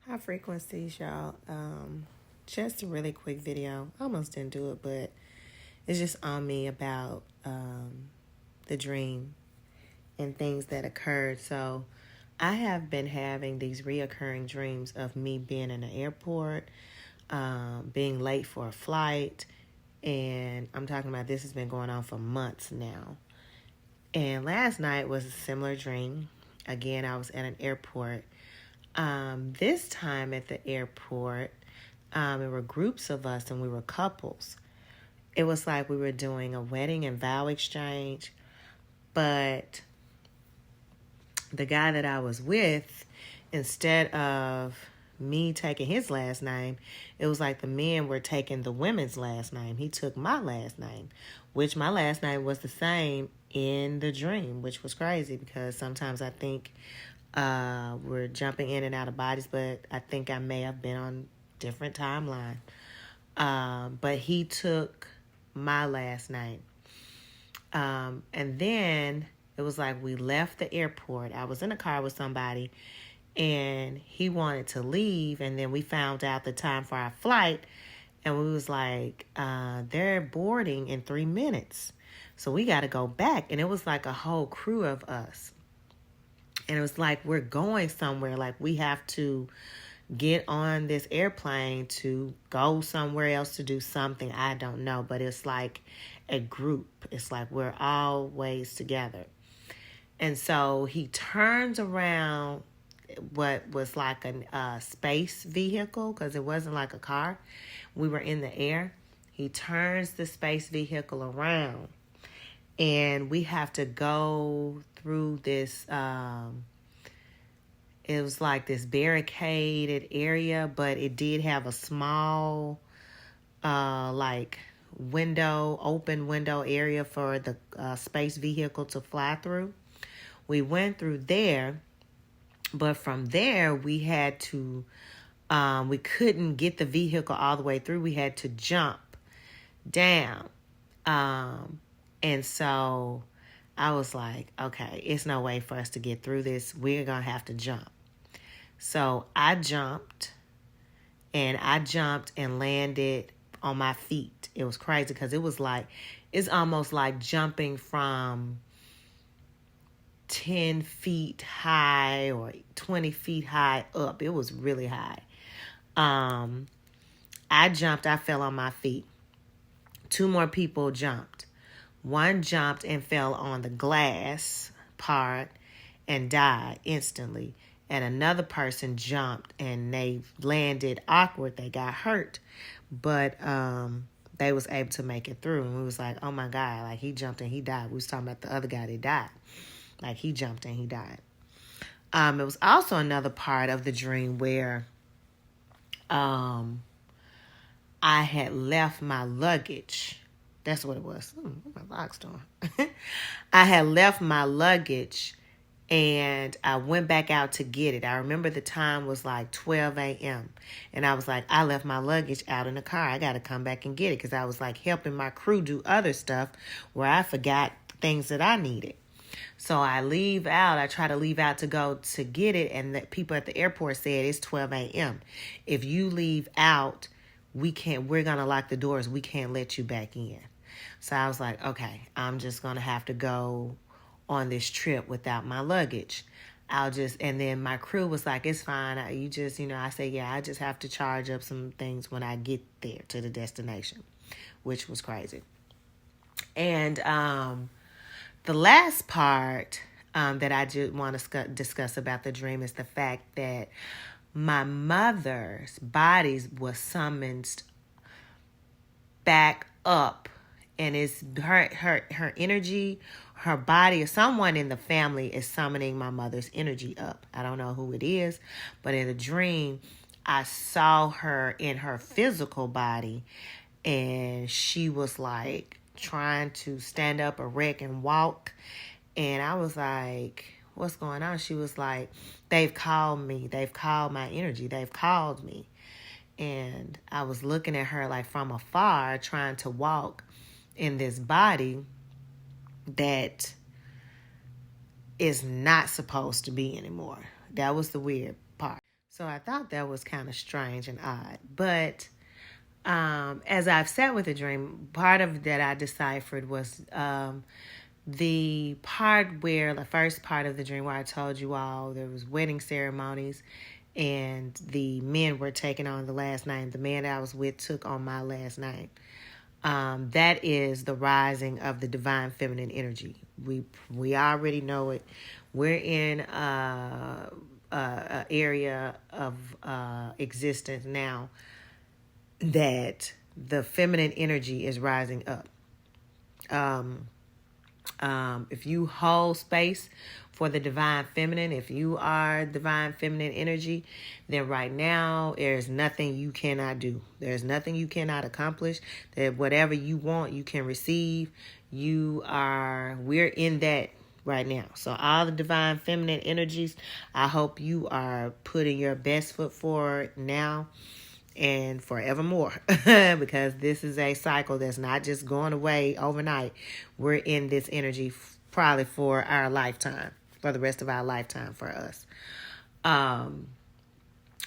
High frequencies, y'all. Just a really quick video. I almost didn't do it, but it's just on me about the dream and things that occurred. So I have been having these reoccurring dreams of me being in the airport, being late for a flight, and I'm talking about this has been going on for months now. And last night was a similar dream. Again, I was at an airport. This time at the airport, there were groups of us and we were couples. It was like we were doing a wedding and vow exchange, but the guy that I was with, instead of me taking his last name, it was like the men were taking the women's last name. He took my last name, which my last name was the same in the dream, which was crazy because sometimes I think we're jumping in and out of bodies, but I think I may have been on different timeline. But he took my last name. And then it was like we left the airport. I was in a car with somebody and he wanted to leave. And then we found out the time for our flight. And we was like, they're boarding in 3 minutes. So we got to go back. And it was like a whole crew of us. And it was like, we're going somewhere. Like we have to get on this airplane to go somewhere else to do something. I don't know. But it's like a group. It's like we're always together. And so he turns around what was like a space vehicle, because it wasn't like a car. We were in the air. He turns the space vehicle around. And we have to go through this, it was like this barricaded area, but it did have a small, like open window area for the space vehicle to fly through. We went through there, but from there we had to, we couldn't get the vehicle all the way through. We had to jump down. And so I was like, okay, it's no way for us to get through this. We're going to have to jump. So I jumped and landed on my feet. It was crazy because it was like, it's almost like jumping from 10 feet high or 20 feet high up. It was really high. I jumped, I fell on my feet. 2 more people jumped. One jumped and fell on the glass part and died instantly. And another person jumped and they landed awkward. They got hurt. But they was able to make it through. And we was like, oh my God, like he jumped and he died. We was talking about the other guy that died. Like he jumped and he died. It was also another part of the dream where I had left my luggage. That's what it was. What my log's doing. I had left my luggage and I went back out to get it. I remember the time was like 12 a.m. And I was like, I left my luggage out in the car. I got to come back and get it because I was like helping my crew do other stuff where I forgot things that I needed. So I leave out. I try to leave out to go to get it. And the people at the airport said it's 12 a.m. If you leave out, we're going to lock the doors. We can't let you back in. So I was like, okay, I'm just going to have to go on this trip without my luggage. And then my crew was like, it's fine. I say, yeah, I just have to charge up some things when I get there to the destination, which was crazy. And the last part that I just want to discuss about the dream is the fact that my mother's body was summoned back up, and it's her energy, her body, or someone in the family is summoning my mother's energy up. I don't know who it is, but in a dream, I saw her in her physical body, and she was like trying to stand up, erect, and walk. And I was like, what's going on? She was like, they've called me. They've called my energy. They've called me. And I was looking at her like from afar, trying to walk in this body that is not supposed to be anymore. That was the weird part. So I thought that was kind of strange and odd. But as I've sat with the dream, part of that I deciphered was the part where the first part of the dream where I told you all there was wedding ceremonies and the men were taking on the last name. The man that I was with took on my last name. That is the rising of the divine feminine energy. We already know it. We're in a area of existence now that the feminine energy is rising up. If you hold space for the divine feminine, if you are divine feminine energy, then right now there's nothing you cannot do. There's nothing you cannot accomplish. That whatever you want, you can receive. We're in that right now. So all the divine feminine energies, I hope you are putting your best foot forward now and forevermore, because this is a cycle that's not just going away overnight. We're in this energy probably for our lifetime, for the rest of our lifetime for us.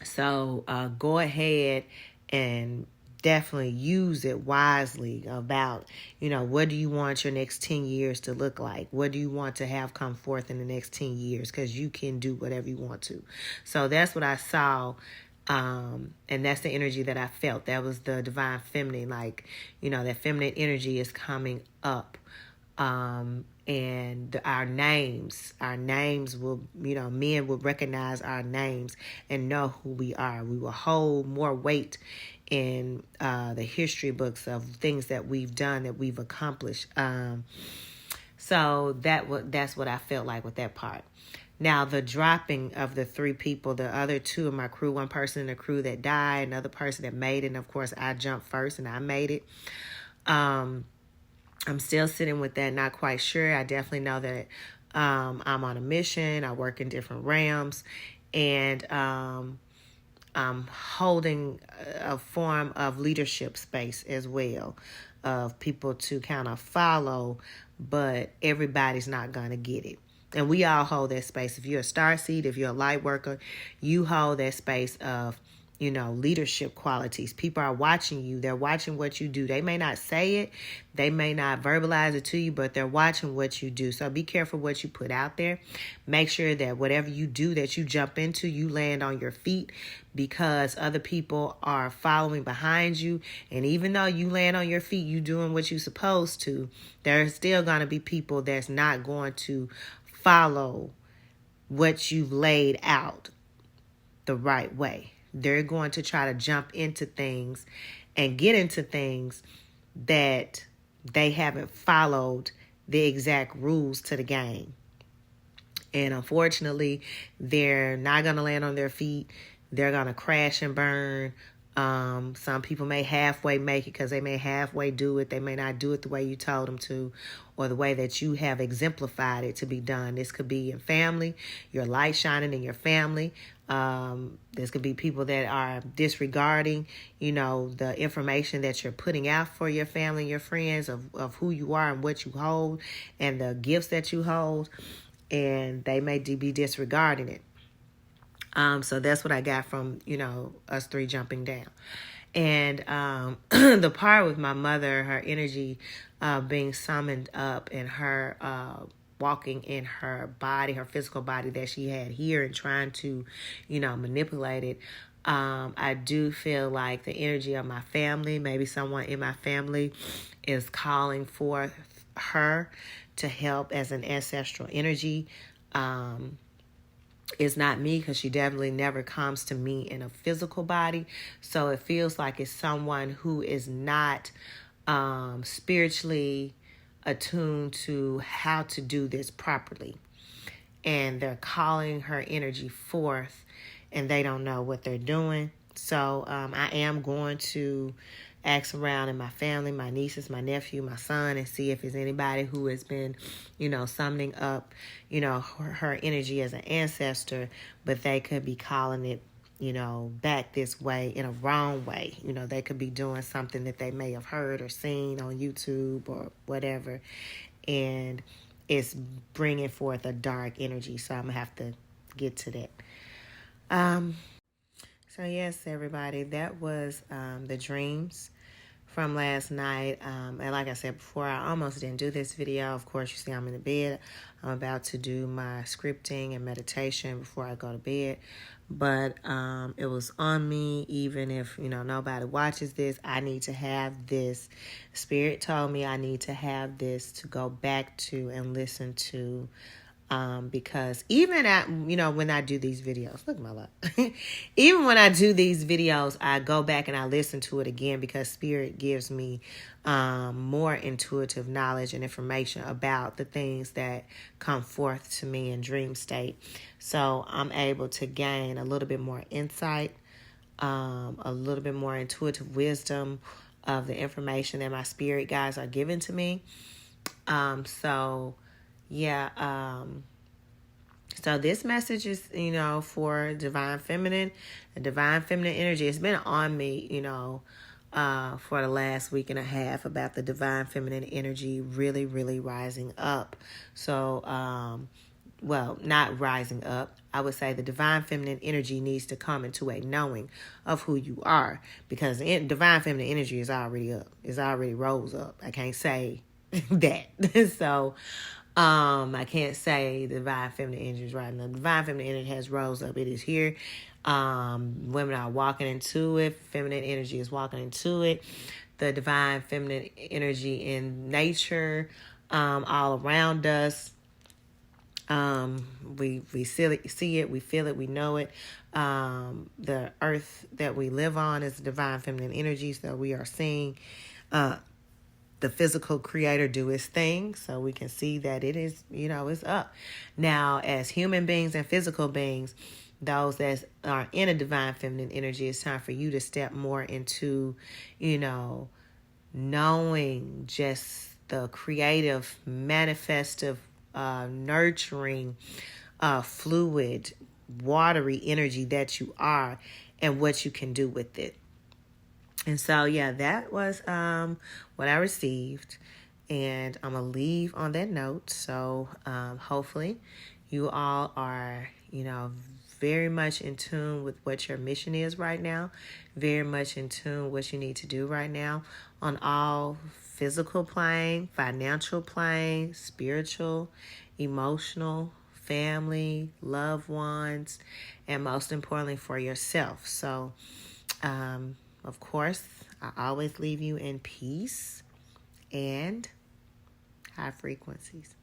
So go ahead and definitely use it wisely about, what do you want your next 10 years to look like? What do you want to have come forth in the next 10 years? Because you can do whatever you want to. So that's what I saw. And that's the energy that I felt. That was the divine feminine, that feminine energy is coming up. And our names will, men will recognize our names and know who we are. We will hold more weight in the history books of things that we've done, that we've accomplished. So that's what I felt like with that part. Now, the dropping of the 3 people, the other 2 of my crew, one person in the crew that died, another person that made it, and of course I jumped first and I made it. I'm still sitting with that, not quite sure. I definitely know that I'm on a mission. I work in different realms, and I'm holding a form of leadership space as well, of people to kind of follow, but everybody's not going to get it. And we all hold that space. If you're a starseed, if you're a light worker, you hold that space of, leadership qualities. People are watching you. They're watching what you do. They may not say it. They may not verbalize it to you, but they're watching what you do. So be careful what you put out there. Make sure that whatever you do, that you jump into, you land on your feet, because other people are following behind you. And even though you land on your feet, you doing what you're supposed to, there's still going to be people that's not going to follow what you've laid out the right way. They're going to try to jump into things and get into things that they haven't followed the exact rules to the game. And unfortunately, they're not going to land on their feet. They're going to crash and burn. Some people may halfway make it because they may halfway do it. They may not do it the way you told them to, or the way that you have exemplified it to be done. This could be in family, your light shining in your family. This could be people that are disregarding, the information that you're putting out for your family and your friends of who you are and what you hold and the gifts that you hold, and they may be disregarding it. So that's what I got from, us 3 jumping down. And the part with my mother, her energy being summoned up, and her walking in her body, her physical body that she had here, and trying to, manipulate it. I do feel like the energy of my family, maybe someone in my family, is calling for her to help as an ancestral energy. It's not me, because she definitely never comes to me in a physical body. So it feels like it's someone who is not spiritually attuned to how to do this properly. And they're calling her energy forth, and they don't know what they're doing. So I am going to ask around in my family, my nieces, my nephew, my son, and see if there's anybody who has been, summoning up, her energy as an ancestor, but they could be calling it, back this way in a wrong way. They could be doing something that they may have heard or seen on YouTube or whatever, and it's bringing forth a dark energy. So I'm going to have to get to that. So yes, everybody, that was the dreams from last night. And like I said before, I almost didn't do this video. Of course, you see I'm in the bed. I'm about to do my scripting and meditation before I go to bed. But it was on me, even if, nobody watches this. I need to have this. Spirit told me I need to have this to go back to and listen to. Because even when I do these videos, look at my luck. Even when I do these videos, I go back and I listen to it again because Spirit gives me more intuitive knowledge and information about the things that come forth to me in dream state. So I'm able to gain a little bit more insight, a little bit more intuitive wisdom of the information that my spirit guides are giving to me. So this message is, for divine feminine, the divine feminine energy. It's been on me, for the last week and a half about the divine feminine energy really, really rising up. So, not rising up. I would say the divine feminine energy needs to come into a knowing of who you are, because divine feminine energy is already up. It's already rose up. I can't say that. So I can't say the divine feminine energy is right now. The divine feminine energy has rose up. It is here. Women are walking into it. Feminine energy is walking into it. The divine feminine energy in nature, all around us. We see it, we feel it, we know it. The earth that we live on is divine feminine energy, so we are seeing the physical creator do his thing, so we can see that it is, it's up. Now, as human beings and physical beings, those that are in a divine feminine energy, it's time for you to step more into, knowing just the creative, manifestive, nurturing, fluid, watery energy that you are and what you can do with it. And so, that was what I received. And I'm going to leave on that note. So hopefully you all are, very much in tune with what your mission is right now. Very much in tune with what you need to do right now on all physical plane, financial plane, spiritual, emotional, family, loved ones, and most importantly for yourself. So, of course, I always leave you in peace and high frequencies.